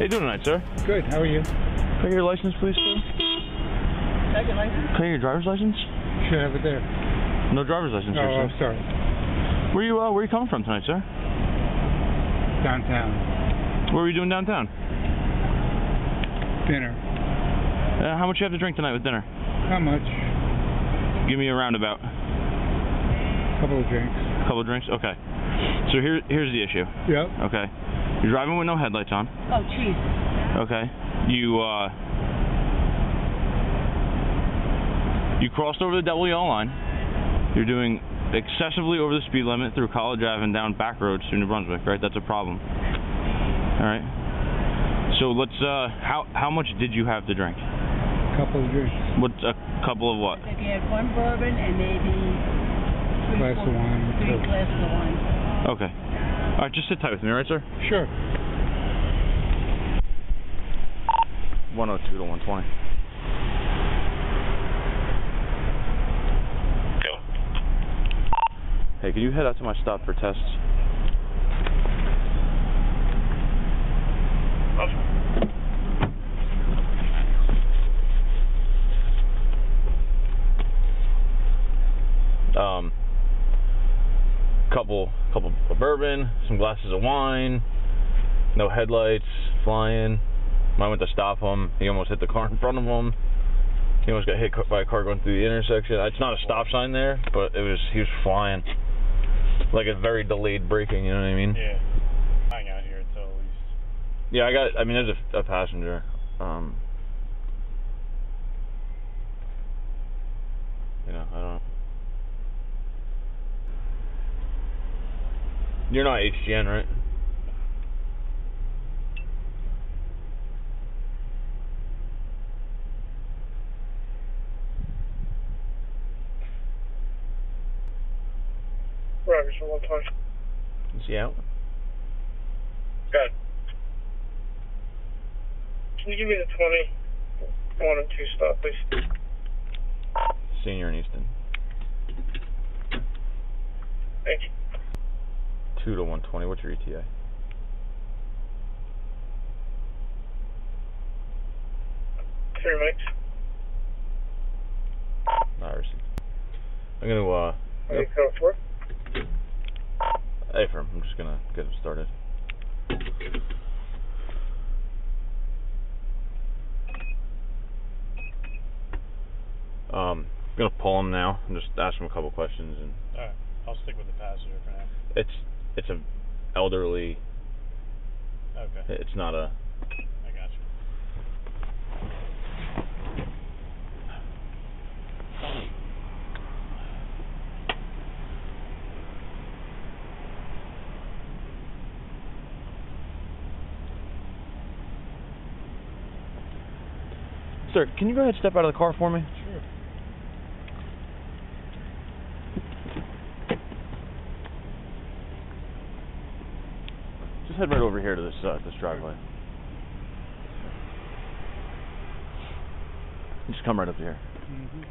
How you doing tonight, sir? Good. How are you? Can I get your license, please, sir? Second license? Can I get your driver's license? Should have it there. No driver's license, Oh, sir. I'm sorry. Where you coming from tonight, sir? Downtown. What were you doing downtown? Dinner. How much you have to drink tonight with dinner? How much? Give me a roundabout. Couple of drinks. Couple of drinks? Okay. So here's the issue. Yep. Okay. You're driving with no headlights on. Oh, jeez. Okay. You crossed over the double yellow line. You're doing excessively over the speed limit through College Ave and down back roads through New Brunswick, right? That's a problem. All right. So let's. How much did you have to drink? Couple of drinks. What's a couple of what? If you had one bourbon and maybe three glasses of wine. Okay. All right, just sit tight with me, all right, sir? Sure. 102 to 120. Hey, can you head out to my stop for tests? Couple of bourbon, some glasses of wine, no headlights, flying. I went to stop him. He almost hit the car in front of him. He almost got hit by a car going through the intersection. It's not a stop sign there, but he was flying. Like a very delayed braking, you know what I mean? Yeah. Hang out here until at least. Yeah, there's a passenger. I don't. You're not HGN, right? Rutgers for 120. Is he out? Good. Can you give me the 20, 1 and 2 stop, please? Senior in Easton. Thank you. 2 to 120. What's your ETA? Three mics. I received. I'm gonna Hey, code 4. Hey, firm. I'm just gonna get him started. I'm gonna pull him now and just ask him a couple questions. And All right. I'll stick with the passenger for now. it's a elderly. Okay. It's not a. I got you. Sir, can you go ahead and step out of the car for me? Sure. Just head right over here to this driveway. Just come right up to here. Mm-hmm.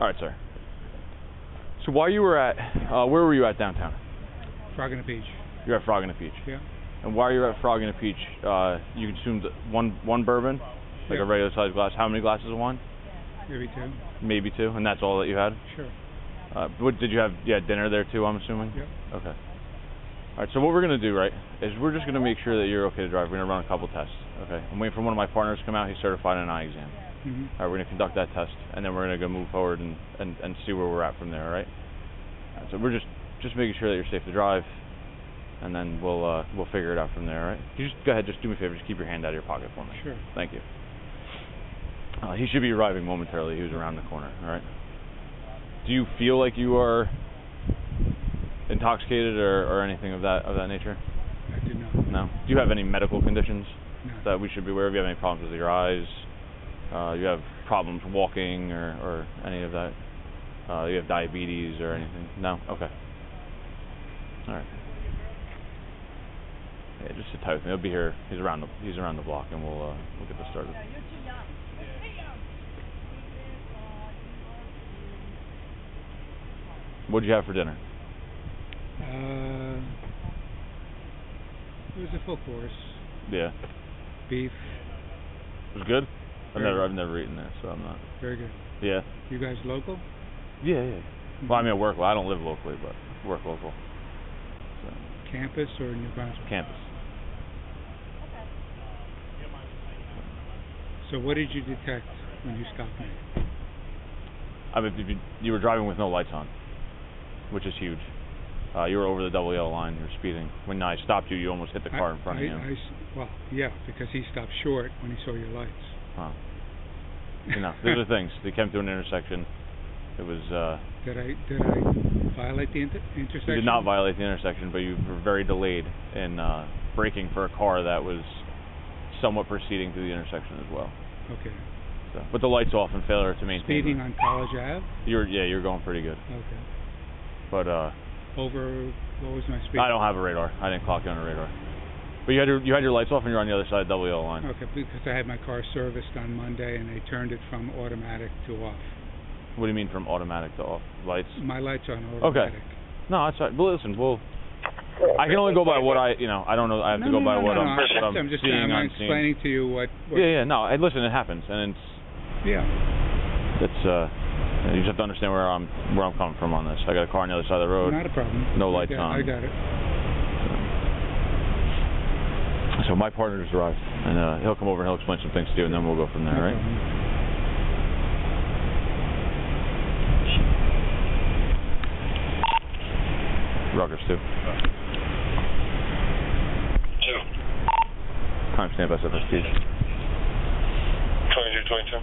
All right, sir. So while you were at, where were you at downtown? Frog in the Beach. You're at Frog in the Peach. Yeah. And while you're at Frog in the Peach, you consumed one bourbon, like a regular sized glass. How many glasses of wine? Maybe 2. Maybe 2, and that's all that you had? Sure. What did you have? You had dinner there too, I'm assuming? Yep. Okay. All right, so what we're going to do, right, is we're just going to make sure that you're okay to drive. We're going to run a couple tests, okay? I'm waiting for one of my partners to come out. He's certified in an eye exam. Mm-hmm. All right, we're going to conduct that test, and then we're going to go move forward and see where we're at from there, all right? So we're just making sure that you're safe to drive, and then we'll figure it out from there, all right? You just go ahead, just do me a favor, just keep your hand out of your pocket for me. Sure. Thank you. He should be arriving momentarily. He was around the corner, all right? Do you feel like you are intoxicated or anything of that nature? I do not. No. Do you have any medical conditions No. that we should be aware of? Do you have any problems with your eyes? You have problems walking or any of that? You have diabetes or anything? No? Okay. All right. Yeah, just sit tight with me. He'll be here. He's around the block, and we'll get this started. What did you have for dinner? It was a full course. Yeah. Beef. It was good? I've Very never eaten there, so I'm not. Very good. Yeah. You guys local? Yeah. Well, I mean, I work. Well, I don't live locally, but work local. So. Campus or New Brunswick? Campus. So what did you detect when you stopped me? I mean, you were driving with no lights on, which is huge. You were over the double yellow line. You were speeding. When I stopped you, you almost hit the car in front of you. Well, yeah, because he stopped short when he saw your lights. Huh. You know, these are things. They came through an intersection. It was. Did I violate the intersection? You did not violate the intersection, but you were very delayed in braking for a car that was somewhat proceeding through the intersection as well. Okay. So, with the lights off and failure to maintain. Speeding on College Ave? You're going pretty good. Okay. But over, what was my speed? I don't have a radar. I didn't clock you on a radar. But you had your lights off and you're on the other side of the double yellow line. Okay, because I had my car serviced on Monday and they turned it from automatic to off. What do you mean from automatic to off? Lights? My lights are on automatic. Okay. No, that's right. Well, listen, I can only go by what I don't know. I have to go by what I'm just seeing on scene. Explaining to you what Yeah. No, listen, it happens, and it's. Yeah. It's you just have to understand where I'm coming from on this. I got a car on the other side of the road. Not a problem. No lights on. I got it. So my partner just arrived, and he'll come over and he'll explain some things to you, and then we'll go from there, right? Rutgers 2. 2. Timestamp SFST. 22.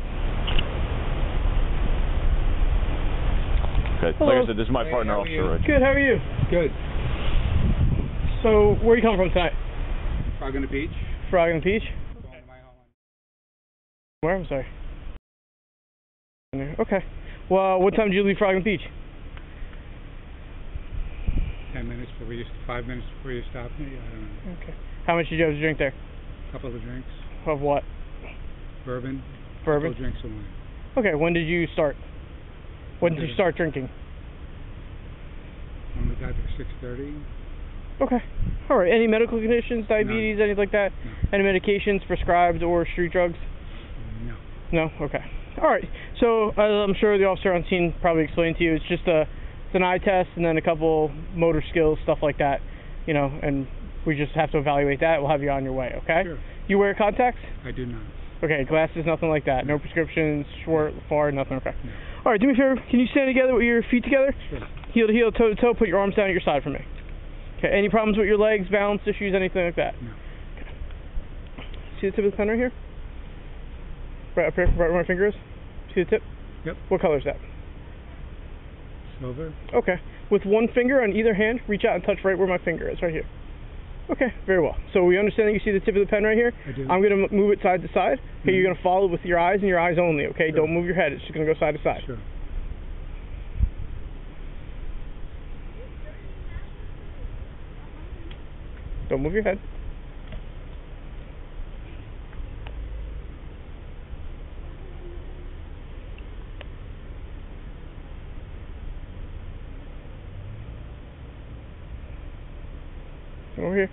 Okay. Hello. Like I said, this is my partner, Officer Roy. Good, how are you? Good. So, where are you coming from tonight? Frog on the Beach. Frog on the Beach? Going to my home. Where? I'm sorry. Okay. Well, what time did you leave Frog on the Beach? 5 minutes before you stopped me. I don't know. Okay. How much did you have to drink there? A couple of drinks. Of what? Bourbon. Bourbon? Couple of drinks of wine. Okay, when did you start? When did you start drinking? When we got there, 6:30. Okay. All right. Any medical conditions, diabetes, anything like that? No. Any medications prescribed or street drugs? No. No? Okay. All right. So, I'm sure the officer on scene probably explained to you, it's just it's an eye test and then a couple motor skills, stuff like that, you know, and we just have to evaluate that. We'll have you on your way, okay? Sure. You wear contacts? I do not. Okay, glasses, nothing like that. No prescriptions, short, far, nothing, okay. No. All right, do me a favor. Can you stand together with your feet together? Sure. Heel to heel, toe to toe, put your arms down at your side for me. Okay, any problems with your legs, balance issues, anything like that? No. Okay. See the tip of the pen right here? Right up here, right where my finger is? See the tip? Yep. What color is that? Silver. Okay. With one finger on either hand, reach out and touch right where my finger is, right here. Okay, very well. So we understand that you see the tip of the pen right here? I do. I'm going to move it side to side. Okay, you're going to follow with your eyes and your eyes only, okay? Sure. Don't move your head. It's just going to go side to side. Sure. Don't move your head. Over here.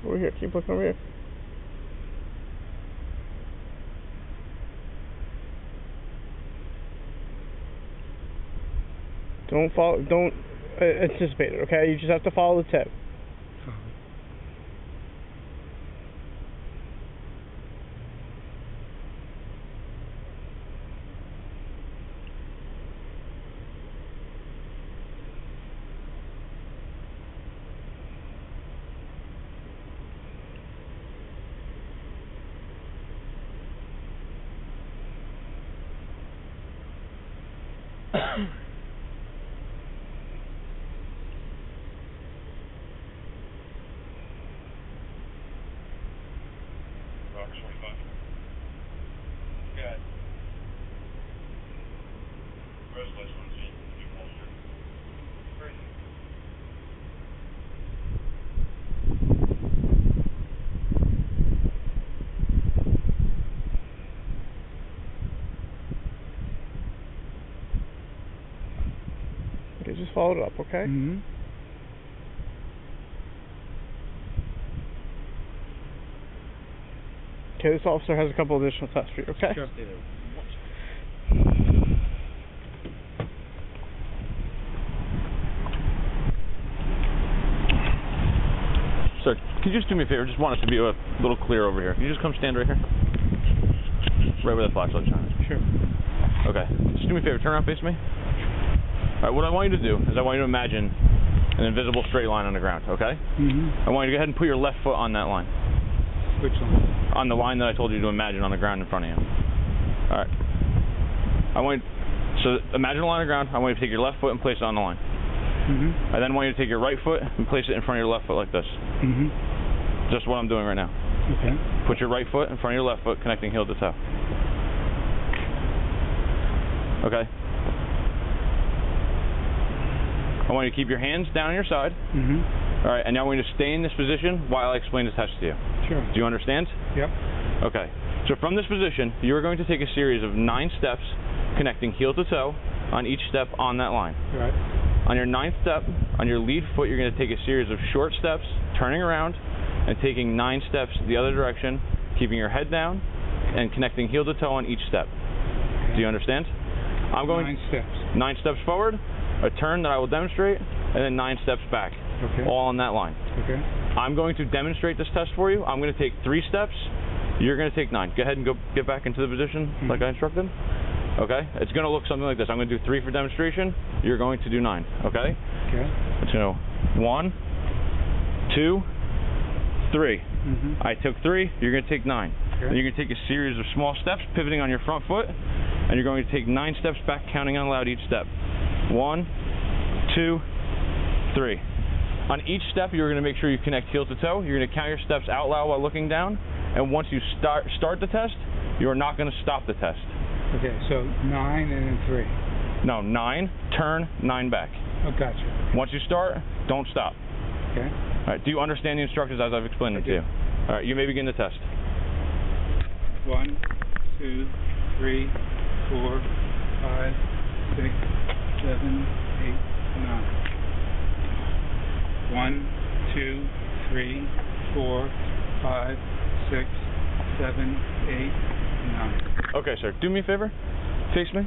Over here. Keep looking over here. Don't anticipate it, okay? You just have to follow the tip. followed up, okay? Mm-hmm. Okay, this officer has a couple additional tests for you, okay? Sure. Sir, could you just do me a favor? Just want it to be a little clear over here. Can you just come stand right here? Right where that flashlight's shining. Sure. Okay. Just do me a favor. Turn around, face me. All right. What I want you to do is I want you to imagine an invisible straight line on the ground. Okay. Mm-hmm. I want you to go ahead and put your left foot on that line. Which one? On the line that I told you to imagine on the ground in front of you. All right. So imagine a line on the ground. I want you to take your left foot and place it on the line. Mm-hmm. I then want you to take your right foot and place it in front of your left foot like this. Mm-hmm. Just what I'm doing right now. Okay. Put your right foot in front of your left foot, connecting heel to toe. Okay. I want you to keep your hands down on your side. Mm-hmm. All right, and now I want you to stay in this position while I explain the test to you. Sure. Do you understand? Yep. Okay. So from this position, you are going to take a series of 9 steps, connecting heel to toe on each step on that line. Right. On your 9th step, on your lead foot, you're going to take a series of short steps, turning around, and taking 9 steps the other direction, keeping your head down, and connecting heel to toe on each step. Okay. Do you understand? I'm going 9 steps. 9 steps forward, a turn that I will demonstrate, and then 9 steps back, Okay. all on that line. Okay. I'm going to demonstrate this test for you. I'm going to take 3 steps. You're going to take 9. Go ahead and get back into the position like I instructed. Okay? It's going to look something like this. I'm going to do 3 for demonstration. You're going to do 9. Okay? Okay. It's going to 1, 2, 3. Mm-hmm. I took 3. You're going to take 9. Okay. Then you're going to take a series of small steps, pivoting on your front foot, and you're going to take 9 steps back, counting out loud each step. 1, 2, 3. On each step, you're going to make sure you connect heel to toe. You're going to count your steps out loud while looking down, and once you start the test, you are not going to stop the test. Okay, so 9 and then 3. No, 9, turn, 9 back. Oh, gotcha. Once you start, don't stop. Okay. All right, do you understand the instructions as I've explained them to you? All right, you may begin the test. 1, 2, 3, 4, 5, 6, 7, 8, 9. 1, 2, 3, 4, 5, 6, 7, 8, 9. Okay, sir, do me a favor. Face me.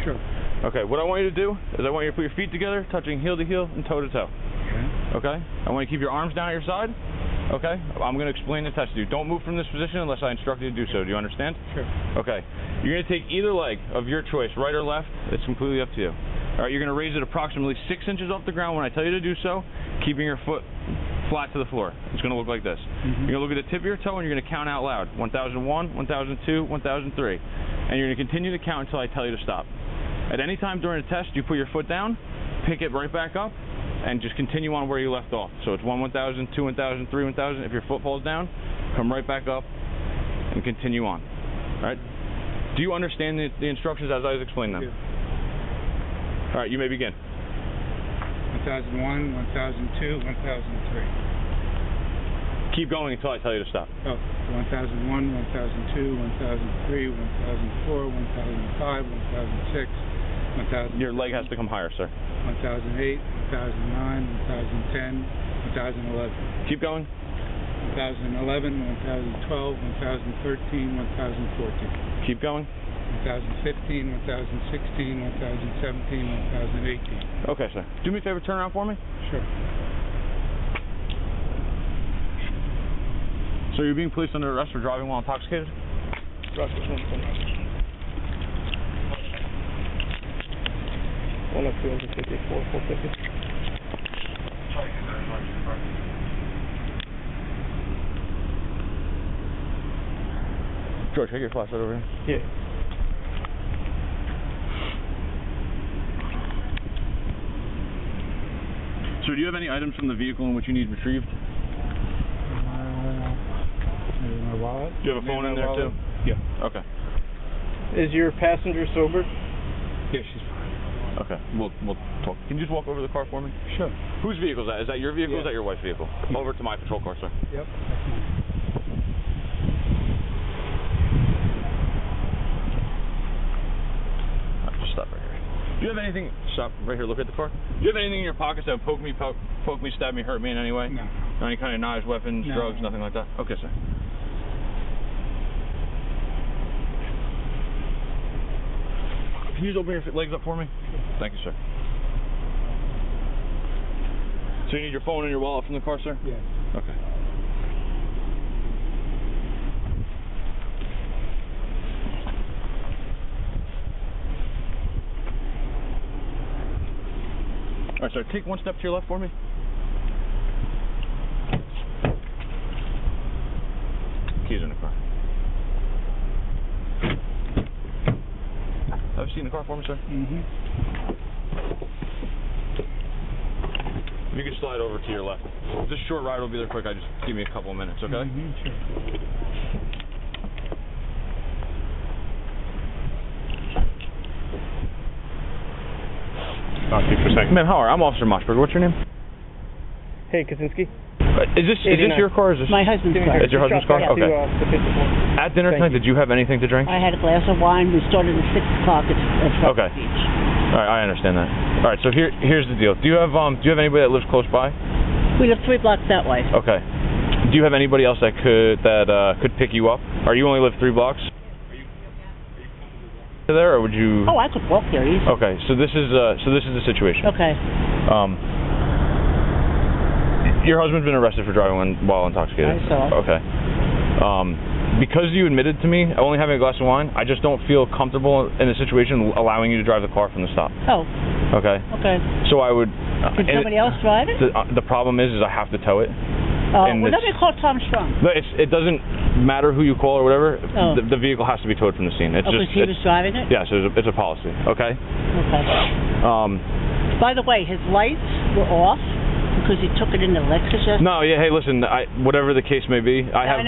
Sure. Okay, what I want you to do is I want you to put your feet together, touching heel to heel and toe to toe. Okay. Okay? I want you to keep your arms down at your side. Okay? I'm going to explain the test to you. Don't move from this position unless I instruct you to do so. Do you understand? Sure. Okay. You're going to take either leg of your choice, right or left. It's completely up to you. All right, you're going to raise it approximately 6 inches off the ground when I tell you to do so, keeping your foot flat to the floor. It's going to look like this. Mm-hmm. You're going to look at the tip of your toe and you're going to count out loud. 1001, 1002, 1003. And you're going to continue to count until I tell you to stop. At any time during the test, you put your foot down, pick it right back up, and just continue on where you left off. So it's 1, 1000, 2, 1000, 3, 1000. If your foot falls down, come right back up and continue on. All right? Do you understand the instructions as I explained them? Yeah. All right, you may begin. 1001, 1002, 1003. Keep going until I tell you to stop. Oh, 1001, 1002, 1003, 1004, 1005, 1006, 1000. Your leg has to come higher, sir. 1008, 1009, 1010, 1011. Keep going. 1011, 1012, 1013, 1014. Keep going. 2015, 2016, 2017, 2018. Okay, sir. Do me a favor, turn around for me. Sure. So you're being placed under arrest for driving while intoxicated? Rutgers 1 up 250, 450. George, take your flashlight over here. Yeah. Sir, do you have any items from the vehicle in which you need retrieved? Maybe my wallet. Do you have a phone in there too? Yeah. Okay. Is your passenger sober? Yeah, she's fine. Okay. We'll talk. Can you just walk over to the car for me? Sure. Whose vehicle is that? Is that your vehicle or is Yeah. that your wife's vehicle? Yeah. Over to my patrol car, sir. Yep, that's mine. Just stop right here. Do you have anything? Stop right here. Look at the car. Do you have anything in your pockets that would poke me, stab me, hurt me in any way? No. Any kind of knives, weapons, No. drugs, nothing like that? Okay, sir. Can you just open your legs up for me? Thank you, sir. So you need your phone and your wallet from the car, sir? Yes. Okay. All right, sir, take one step to your left for me. Keys in the car. Have you seen the car for me, sir? Mm-hmm. If you could slide over to your left. This short ride will be there quick. Just give me a couple of minutes, okay? Mm-hmm, sure. Talk to you for a second. Man, how are you? I'm Officer Moshberger. What's your name? Hey, Kaczynski. Is this your car or is this... My husband's car. It's your husband's car? Yeah, Okay. to 54. At dinner tonight, did you have anything to drink? I had a glass of wine. We started at 6 o'clock at Rutgers Okay. Beach. All right, I understand that. All right, so here's the deal. Do you have anybody that lives close by? We live 3 blocks that way. Okay. Do you have anybody else that could pick you up? Or you only live 3 blocks? There, or would you? Oh, I could walk there easy. Okay, so this is the situation. Okay. Your husband's been arrested for driving while intoxicated. I saw. Okay. Because you admitted to me only having a glass of wine, I just don't feel comfortable in the situation allowing you to drive the car from the stop. Oh. Okay. Okay. So I would. Did somebody else drive it? The problem is I have to tow it. Oh, well, let me call Tom Strong. No, it doesn't matter who you call or whatever. Oh. The vehicle has to be towed from the scene. It's because he was driving it? Yes, it's a policy. Okay. Okay. By the way, his lights were off because he took it in the Lexus yesterday. No, yeah. Hey, listen. Whatever the case may be, I have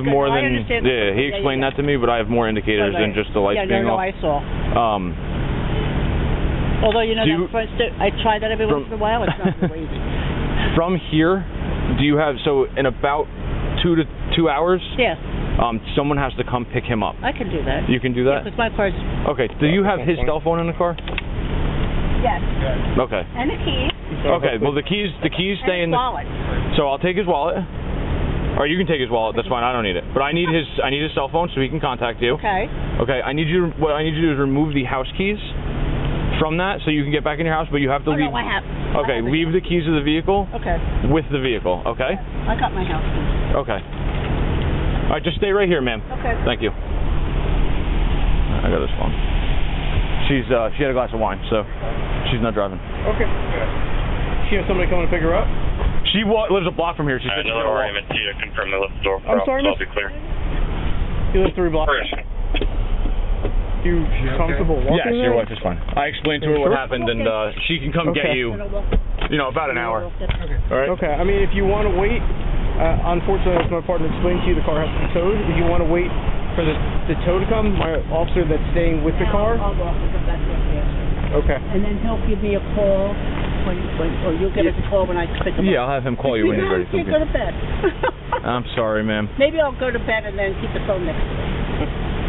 more than. Yeah, he explained that to me, but I have more indicators than just the lights being off. I saw. Although that front I try that every once in a while. It's not really easy. From here, do you have in about 2 hours? Yes. Someone has to come pick him up. I can do that. You can do that? Yeah, because my car's... Okay. Do you have his cell phone in the car? Yes. Okay. And the keys. Okay. Well, the keys stay in the wallet. So I'll take his wallet. Or you can take his wallet. That's fine. I don't need it. But I need his cell phone so he can contact you. Okay. Okay. What I need you to do is remove the house keys from that so you can get back in your house, but you have to leave. No, I have. Okay. Leave the keys of the vehicle. Okay. With the vehicle. Okay. I got my house keys. Okay. All right. Just stay right here, ma'am. Okay. Thank you. I got this phone. She had a glass of wine, so she's not driving. Okay. She has somebody coming to pick her up? She lives a block from here. She said she's Another argument to confirm they left the door. I'm sorry, so miss? I'll be clear. You live 3 blocks. You comfortable walking Yes, there? your wife is fine. I explained to her what happened, and she can come get you. About an hour. Okay. All right. Okay. I mean, if you want to wait, unfortunately, as my partner explained to you, the car has to be towed. If you want to wait for the tow to come, my officer that's staying with the car. I'll walk and come back there. Okay. And then he'll give me a call or you'll get a call when I pick him up. Yeah, I'll have him call you when he's ready to go to bed. I'm sorry, ma'am. Maybe I'll go to bed and then keep the phone next to me.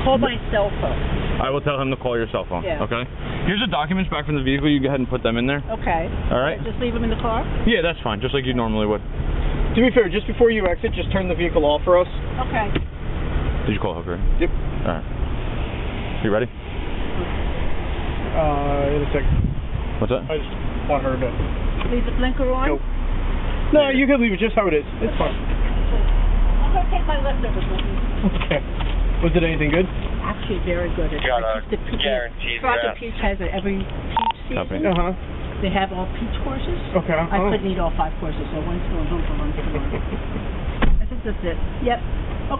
Call my cell phone. I will tell him to call your cell phone. Yeah. Okay. Here's the documents back from the vehicle. You go ahead and put them in there. Okay. All right. Just leave them in the car? Yeah, that's fine. Just like you normally would. To be fair, just before you exit, just turn the vehicle off for us. Okay. Did you call Hooker? Yep. All right. You ready? In a second. What's that? I just want her to... Leave the blinker on? Nope. No, you can leave it just how it is. It's fine. I'm going to take my leftovers with me. Okay. Was it anything good? Actually, very good. It's Got a guarantee Rocket that. Peach has it every peach season. Copy. They have all peach courses. Okay. I couldn't eat all 5 courses, so one's going home for lunch tomorrow. I think that's it. Yep.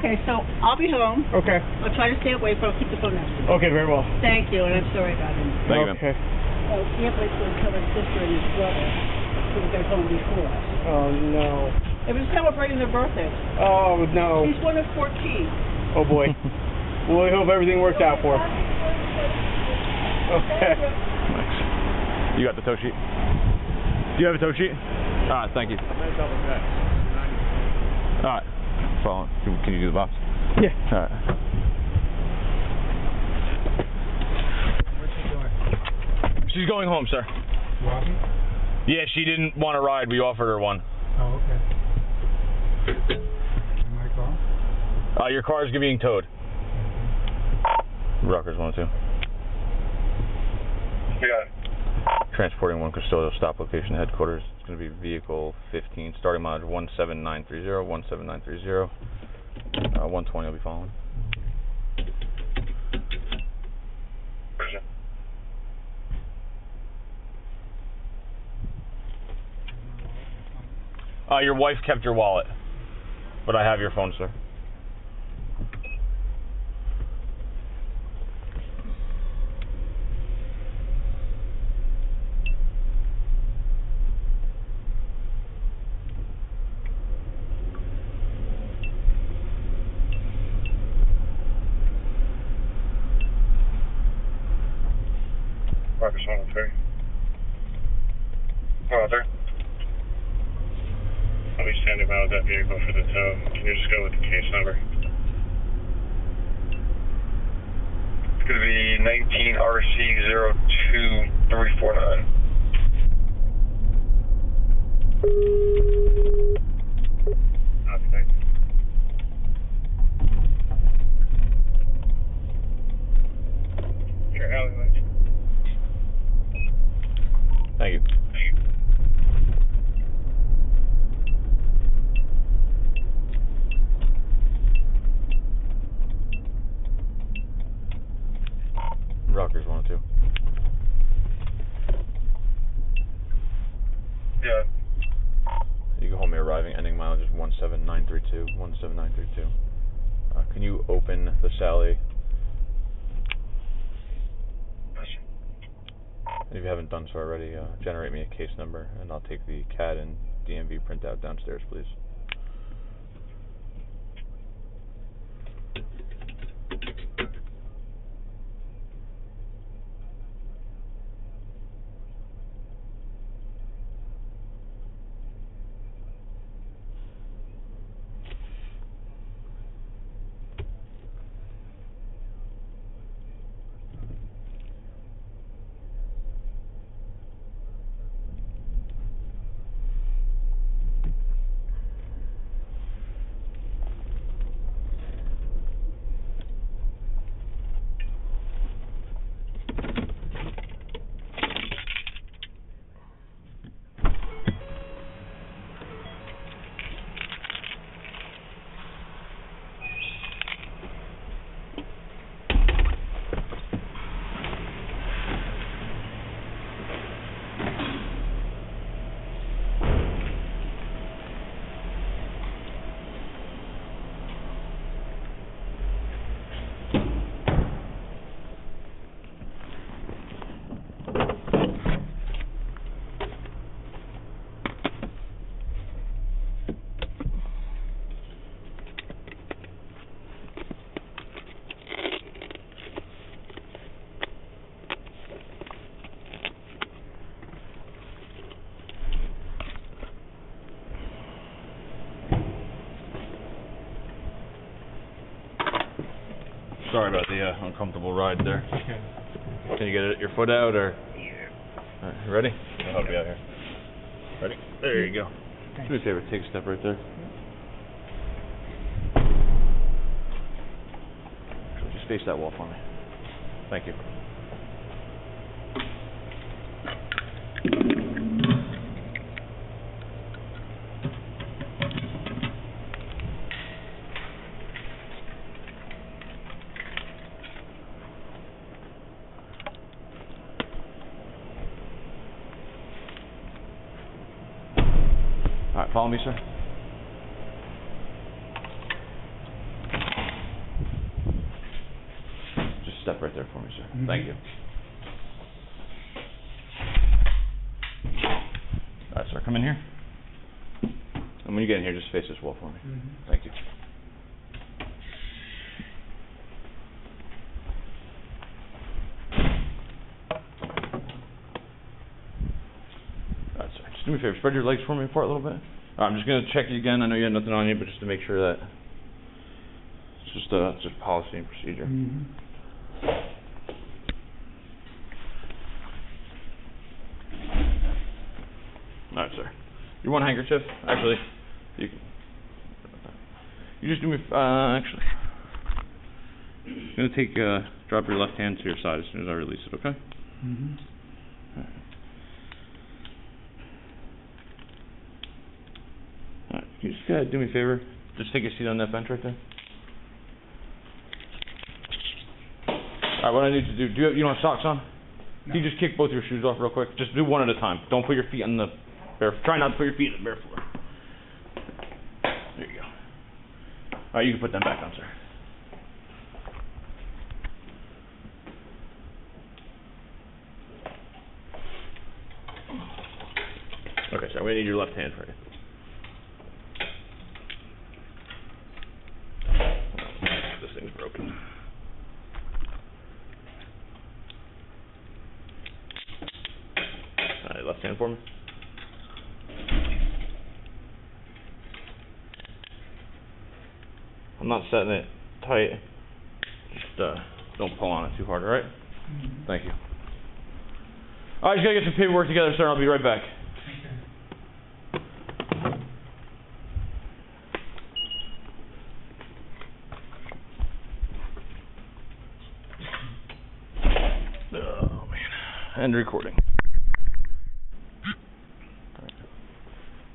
Okay, so I'll be home. Okay. I'll try to stay away, but I'll keep the phone next to me. Okay, very well. Thank you, and I'm sorry about him. Thank you, ma'am. Okay. Oh, Anthony's going to kill his sister and his brother who were home before us. Oh, no. They were celebrating their birthdays. Oh, no. He's one of 14. Oh, boy. Well, I hope everything works out for him. Okay. Nice. You got the tow sheet? Do you have a tow sheet? All right, thank you. I'm going to double check. All right. Follow. Can you do the box? Yeah. All right. Where's the door? she's going home, sir. Walking? Yeah, she didn't want to ride. We offered her one. Oh, okay. And my car? Your car is being towed. Rutgers 102. Yeah. Transporting one custodial stop location headquarters. It's going to be vehicle 15, starting mileage 17930, 17930. 120 will be following. Your wife kept your wallet, but I have your phone, sir. Rutgers 103. 103. I'll be standing by with that vehicle for the tow. Can you just go with the case number? It's going to be 19 RC 02349. Copy, thank you. Your alleyway. Thank you. Rutgers 102. Yeah. You go home, you're arriving, ending mileage is 17932, 17932. Can you open the Sally? If you haven't done so already, generate me a case number, and I'll take the CAD and DMV printout downstairs, please. Sorry about the uncomfortable ride there. Okay. Can you get your foot out, or? All right, you ready? I'll help you out here. Ready? There you go. Do me a favor, take a step right there. Just face that wall for me. Thank you. All right, follow me, sir. Just step right there for me, sir. Mm-hmm. Thank you. All right, sir, come in here. And when you get in here, just face this wall for me. Mm-hmm. Thank you. All right, sir. Just do me a favor. Spread your legs for me apart a little bit. I'm just going to check you again. I know you had nothing on you, but just to make sure that it's just policy and procedure. Mm-hmm. Your one handkerchief, actually. You just do me. Actually, I'm gonna take. Drop your left hand to your side as soon as I release it. Okay. Mm-hmm. Alright, can you just go ahead, do me a favor? Just take a seat on that bench right there. Alright, what I need to do, you don't have socks on? No. Can you just kick both your shoes off real quick? Just do one at a time. Don't put your feet on the bare, try not to put your feet on the bare floor. There you go. Alright, you can put them back on, sir. Okay, so we need your left hand for you. This thing's broken. Alright, left hand for me. I'm not setting it tight. Just don't pull on it too hard, alright? Mm-hmm. Thank you. Alright, just gotta get some paperwork together, sir. I'll be right back. Oh man. And recording.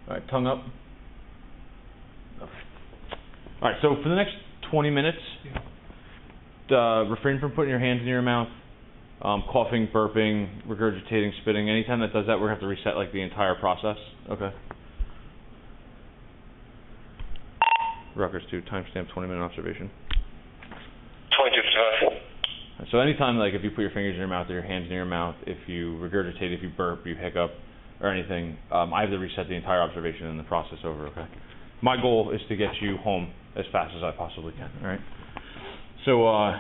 Alright, tongue up. Alright, so for the next 20 minutes, refrain from putting your hands in your mouth, coughing, burping, regurgitating, spitting. Anytime that does that, we're going to have to reset like the entire process. Okay. Rutgers 2, timestamp 20-minute observation. 22:55. So anytime, like, if you put your fingers in your mouth or your hands in your mouth, if you regurgitate, if you burp, you hiccup, or anything, I have to reset the entire observation and the process over, okay? My goal is to get you home as fast as I possibly can, all right? So, all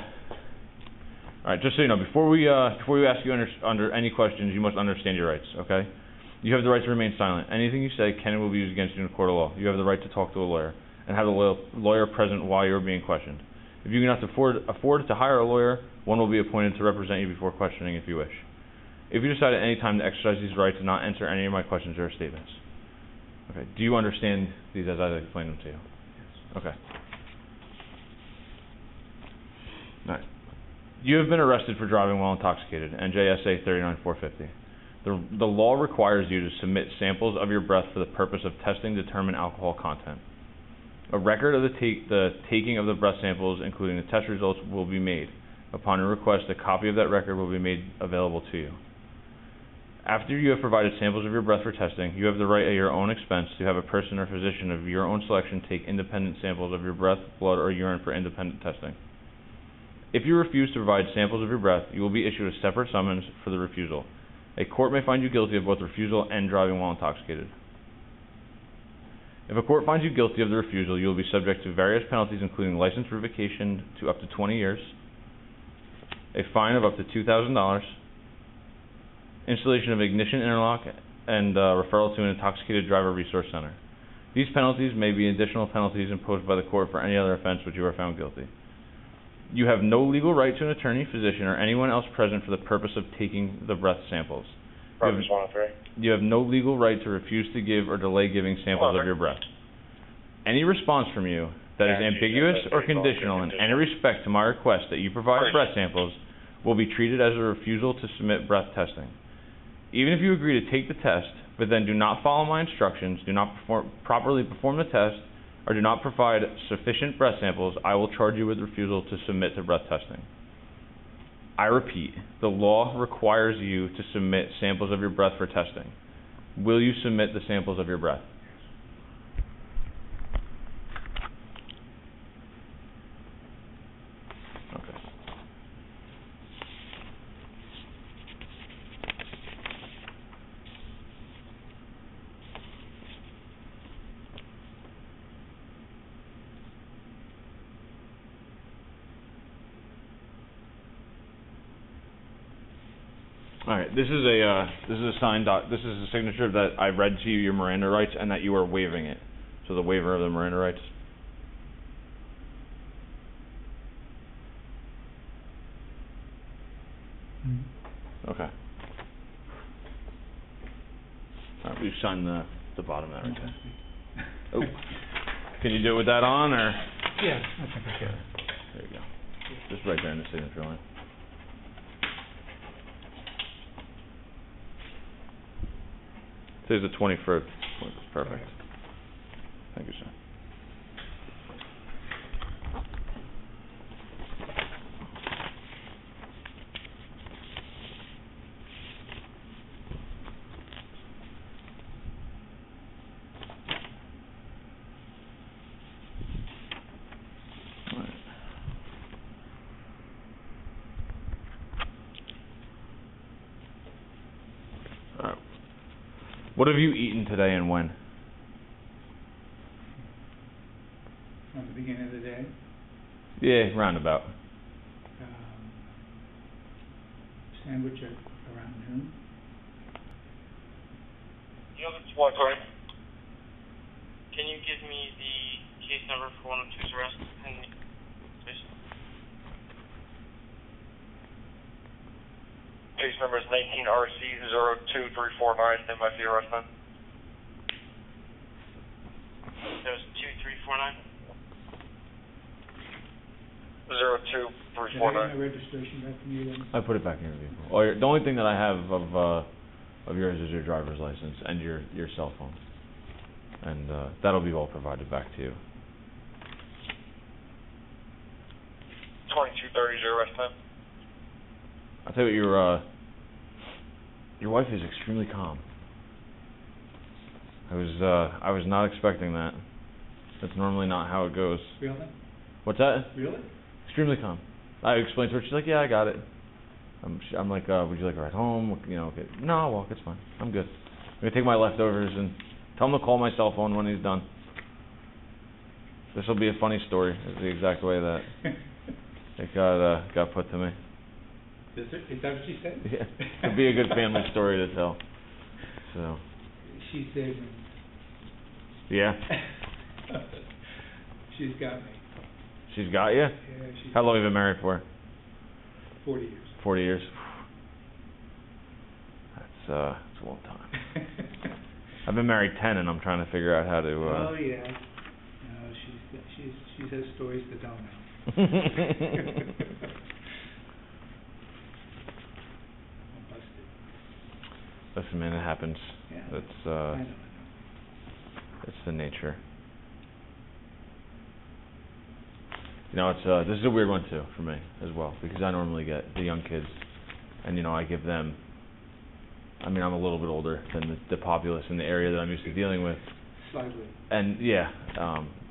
right, just so you know, before we ask you under any questions, you must understand your rights, okay? You have the right to remain silent. Anything you say can and will be used against you in a court of law. You have the right to talk to a lawyer and have a lawyer present while you are being questioned. If you cannot afford to hire a lawyer, one will be appointed to represent you before questioning if you wish. If you decide at any time to exercise these rights and not answer any of my questions or statements. Okay, do you understand these as I explained them to you? Yes. Okay. All right. You have been arrested for driving while intoxicated, NJSA 39450. The law requires you to submit samples of your breath for the purpose of testing to determine alcohol content. A record of the taking of the breath samples, including the test results, will be made. Upon your request, a copy of that record will be made available to you. After you have provided samples of your breath for testing, you have the right at your own expense to have a person or physician of your own selection take independent samples of your breath, blood, or urine for independent testing. If you refuse to provide samples of your breath, you will be issued a separate summons for the refusal. A court may find you guilty of both refusal and driving while intoxicated. If a court finds you guilty of the refusal, you will be subject to various penalties, including license revocation to up to 20 years, a fine of up to $2,000, installation of ignition interlock, and referral to an intoxicated driver resource center. These penalties may be additional penalties imposed by the court for any other offense which you are found guilty. You have no legal right to an attorney, physician, or anyone else present for the purpose of taking the breath samples. Rutgers 103. You have no legal right to refuse to give or delay giving samples of your breath. Any response from you that is ambiguous or conditional in any respect to my request that you provide breath samples will be treated as a refusal to submit breath testing. Even if you agree to take the test, but then do not follow my instructions, do not properly perform the test, or do not provide sufficient breath samples, I will charge you with refusal to submit to breath testing. I repeat, the law requires you to submit samples of your breath for testing. Will you submit the samples of your breath? Okay. All right. This is a signed this is a signature that I read to you your Miranda rights and that you are waiving it. So the waiver of the Miranda rights. Okay. All right. We've signed the the bottom of that right there. Oh. Can you do it with that on, or? Yeah, I think I can. There you go. Just right there in the signature line. Today's the 21st. Perfect. Thank you, sir. What have you eaten today and when? From the beginning of the day. Yeah, roundabout. Sandwich at around noon. This is Cory. Can you give me the case number for 102's arrest? Case number is 19RC02349. That might be arrest then. That was 2349? 02349. Did I get my registration back from you then? I put it back in your vehicle. Oh, the only thing that I have of yours is your driver's license and your cell phone, and that'll be all provided back to you. 2230 is your arrest time. I'll tell you what, your wife is extremely calm. I was not expecting that. That's normally not how it goes. Really? What's that? Really? Extremely calm. I explained to her. She's like, "Yeah, I got it." I'm like, "Would you like a ride home? You know, okay. No, I'll walk. It's fine. I'm good. I'm gonna take my leftovers and tell him to call my cell phone when he's done." This will be a funny story. It's the exact way that it got put to me. Is that what she said? Yeah, it'd be a good family story to tell. So. She said. Yeah. She's got me. She's got you? Yeah, How long have you been married for? 40 years. 40 years. That's a long time. I've been married 10, and I'm trying to figure out how to. Oh yeah. No, she has stories that don't know. Listen, man, it happens. Yeah. It's I know. It's the nature. You know, it's this is a weird one too for me as well, because I normally get the young kids, and you know, I give them. I mean, I'm a little bit older than the populace in the area that I'm used to dealing with. Slightly. And yeah,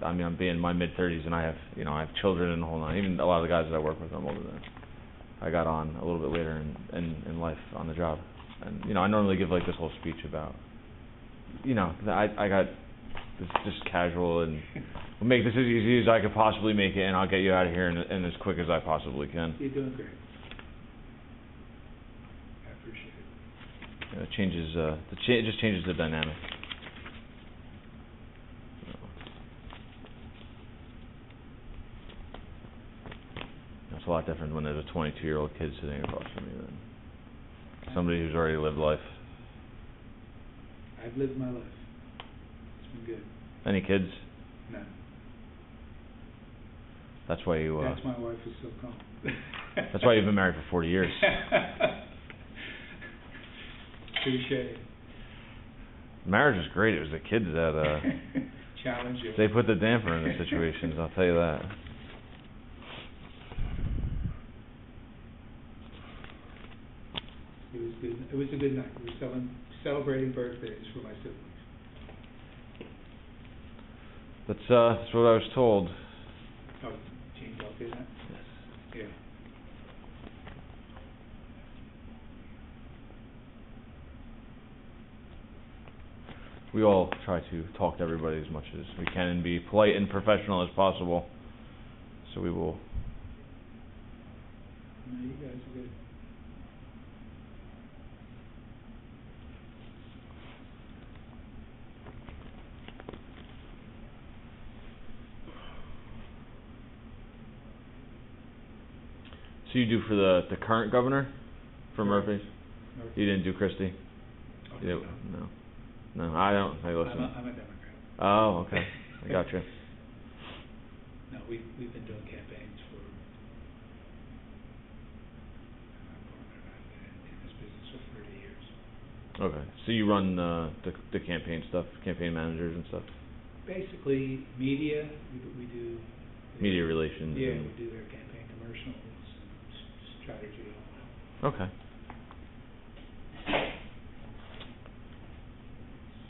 I mean, I'm being in my mid-30s, and I have children and the whole nine. Even a lot of the guys that I work with, I'm older than. I got on a little bit later in life on the job. And, you know, I normally give, like, this whole speech about, you know, I got this just casual, and we'll make this as easy as I could possibly make it, and I'll get you out of here in as quick as I possibly can. You're doing great. I appreciate it. You know, it changes, it just changes the dynamic. It's a lot different when there's a 22-year-old kid sitting across from you than somebody who's already lived life. I've lived my life. It's been good. Any kids? None. That's why you. That's my wife is so calm. That's why you've been married for 40 years. Touché. Marriage is great. It was the kids that challenge you. They put the damper in the situations. I'll tell you that. It was good. It was a good night. We were celebrating birthdays for my siblings. That's what I was told. Oh, Gene told you that? Yes. Yeah. We all try to talk to everybody as much as we can and be polite and professional as possible. So we will. No, you guys are good. So you do for the current governor, for Right. Murphy? You didn't do Christie? Oh, Yeah, no. no. No, I don't. I listen. I'm a Democrat. Oh, okay. I got you. No, we've been doing campaigns for. In this business for 30 years. Okay. So you run the campaign stuff, campaign managers and stuff. Basically, media. We do. Media relations. Yeah, and we do their campaign commercials and strategy and all that. Okay.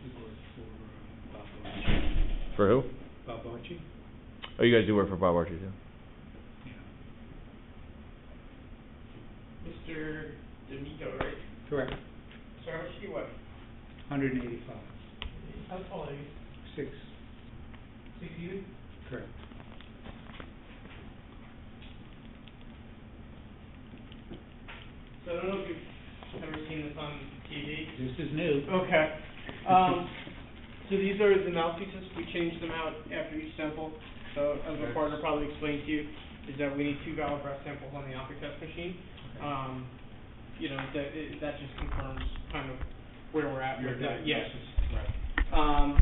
We work for Bob Archie. For who? Bob Archie. Oh, you guys do work for Bob Archie too? Yeah. Mr. DeMicco, right? Correct. So how much do you weigh? 185. How tall are you? 6. 6 feet? Correct. So I don't know if you've ever seen this on TV. This is new. Okay. So these are the mouthpieces. We change them out after each sample. So as my partner probably explained to you, is that we need 2 valid breath samples on the alpha test machine. You know, that just confirms kind of where we're at with that. Yes. Right.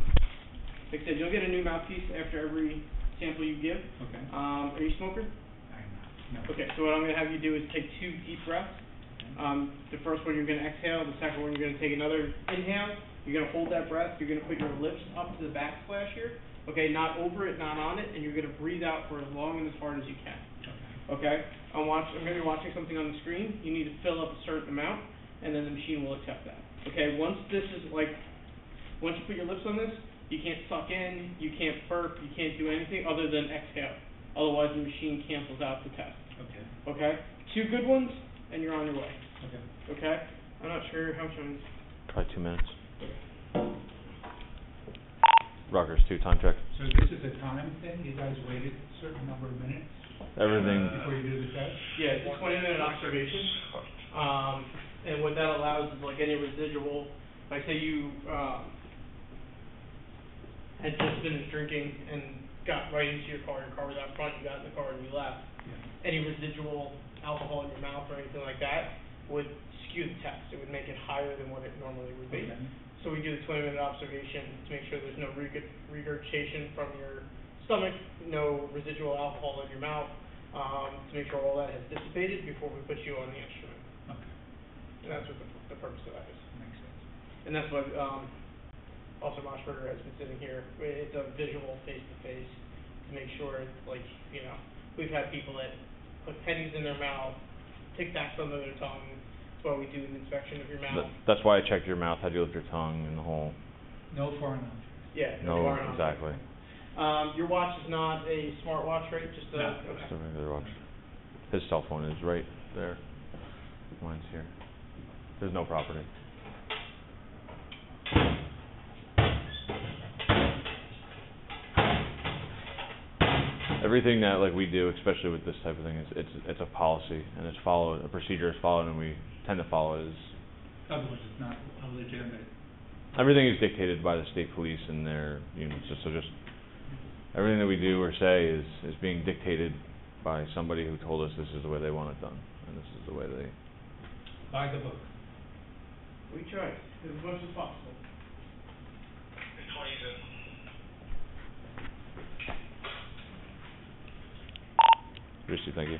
Like I said, you'll get a new mouthpiece after every sample you give. Okay. Are you a smoker? I'm not. No. Okay, so what I'm going to have you do is take 2 deep breaths. The first one you're going to exhale, the second one you're going to take another inhale. You're going to hold that breath, you're going to put your lips up to the backslash here. Okay, not over it, not on it, and you're going to breathe out for as long and as hard as you can. Okay? I'm going to be watching something on the screen. You need to fill up a certain amount, and then the machine will accept that. Okay, once you put your lips on this, you can't suck in, you can't burp, you can't do anything other than exhale. Otherwise, the machine cancels out the test. Okay. Okay? 2 good ones, and you're on your way. Okay. Okay? I'm not sure how much I'm... Probably 2 minutes. Rutgers 2 time check. So this is a time thing? You guys waited a certain number of minutes Everything. before you do the test? Yeah, it's a 20-minute observation. And what that allows is like any residual, like say you had just finished drinking and got right into your car was out front, you got in the car and you left. Yeah. Any residual alcohol in your mouth or anything like that would skew the test. It would make it higher than what it normally would be. Okay. So we do the 20-minute observation to make sure there's no regurgitation from your stomach, no residual alcohol in your mouth, to make sure all that has dissipated before we put you on the instrument. Okay. And that's what the purpose of that is. Makes sense. And that's what Officer Moshberger has been sitting here. It's a visual face-to-face to make sure, like, you know, we've had people that put pennies in their mouth, Tic Tacs under their tongue. That's why we do an inspection of your mouth. That's why I checked your mouth. How'd you lift your tongue and the whole? No foreign objects. Yeah. No, exactly. Your watch is not a smart watch, right? Just a No. okay. Just a regular watch. His cell phone is right there. Mine's here. There's no property. Everything that like we do, especially with this type of thing, is it's a policy and it's followed. A procedure is followed, and we tend to follow it. Otherwise, it's not a legitimate. Everything is dictated by the state police and their units. So just everything that we do or say is being dictated by somebody who told us this is the way they want it done, and this is the way they. By the book. We try as much as possible. Richie, thank you.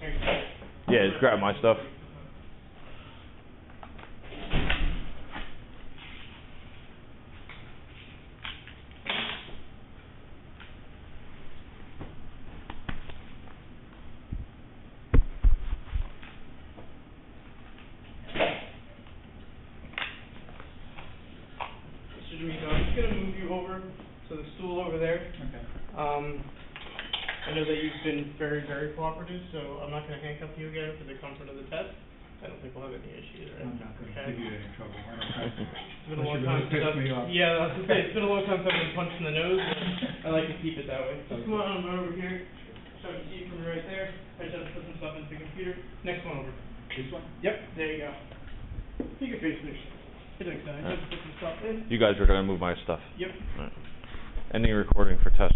Thanks. Yeah, just grab my stuff. Mr. DeMicco, I'm just going to move you over to the stool over there. Okay. I know that you've been very, very cooperative, so I'm not going to handcuff you again for the comfort of the test. I don't think we'll have any issues, right? I'm not going to Okay. give you any trouble. I don't know. It's been a long Unless time you're since gonna piss me off. Yeah, I was going to say, it's been a long time since I've been punched in the nose, and I like to keep it that way. Just come on over here, so I can see you from right there. I just have to put some stuff into the computer. Next one over. This one? Yep, there you go. You can face me. Hit like that. I just put some stuff in. You guys are gonna move my stuff. Yep. All right. Ending recording for tests.